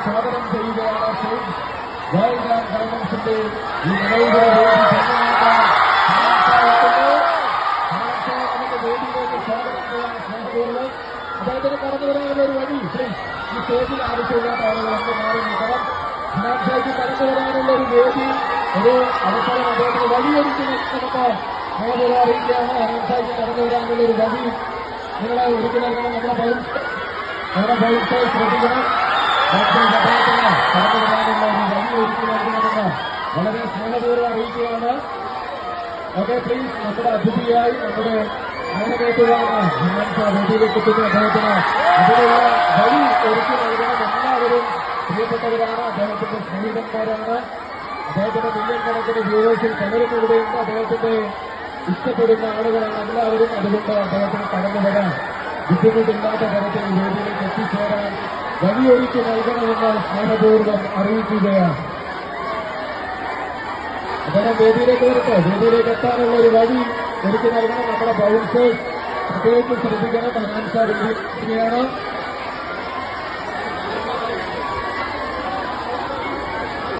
സ്വാഗതം ചെയ്യുകയാണ്. Wild and ഡയമണ്ട്സിന്റെ ഈ നിലവിലെ വേദിയിലേക്ക് സ്വാഗതം ചെയ്യാൻ സ്നേഹപൂർവ്വം അദ്ദേഹത്തിന് കടന്നു വരാനുള്ള ഒരു വഴി പ്ലീസ് ഈ സ്റ്റേജിൽ ആവശ്യമില്ലാത്ത ആളുകളൊക്കെ മാറി നിൽക്കണം. ഫിനാൻസായിട്ട് കടന്നു വരാനുള്ള ഒരു വേദി, ഒരു അവസരം അദ്ദേഹത്തിന് വഴിയൊരുക്കി നമുക്ക് സ്നേഹപൂർവ്വം അറിയിക്കുകയാണ്. ഫിനാൻസായിട്ട് കടന്നു വരാനുള്ള ഒരു വഴി നിങ്ങളെ ഒരുക്കി നൽകണം. നമ്മുടെ പൗരസ്ത്യ ശ്രദ്ധിക്കണം. അദ്ദേഹത്തിന് കടന്നു വരാനുള്ള ഒരു വഴി ഒരുക്കി നൽകണമെന്ന് വളരെ സ്നേഹപൂർവ്വം അറിയിക്കുകയാണ്. ഓക്കെ പ്ലീസ്, നമ്മുടെ അതിഥിയായി നമ്മുടെ സ്നേഹമേറ്റുവാണ് ഫിനാൻസ് വേദിയിലേക്ക് എത്തുന്ന അദ്ദേഹത്തിന് അതിനുള്ള വഴി ഒരുക്കി നൽകണം. എല്ലാവരും പ്രിയപ്പെട്ടവരാണ്, അദ്ദേഹത്തിന്റെ സ്നേഹിതന്മാരാണ്, അദ്ദേഹത്തിന്റെ മില്യൺ കണക്കിന് വ്യൂവേഴ്സിൽ പലരും ഇവിടെയുണ്ട്, അദ്ദേഹത്തിന്റെ ഇഷ്ടപ്പെടുന്ന ആളുകളാണ് എല്ലാവരും. അതുകൊണ്ട് അദ്ദേഹത്തിന് കടന്നു വരാൻ ബുദ്ധിമുട്ടില്ലാത്ത തരത്തിൽ വേദിയിലേക്ക് എത്തിച്ചേരാൻ വഴിയൊരുക്കി നൽകണമെന്ന് സ്നേഹപൂർവ്വം അറിയിക്കുകയാണ്. അദ്ദേഹം വേദിയിലേക്ക് വരട്ടെ. വേദിയിലേക്ക് എത്താനുള്ള ഒരു വഴി ഒരുക്കി നൽകണം. നമ്മുടെ ബൗൺസേഴ്സ് പ്രത്യേകിച്ച് ശ്രദ്ധിക്കണം. ഫിനാൻസ് വേദിയാണ്.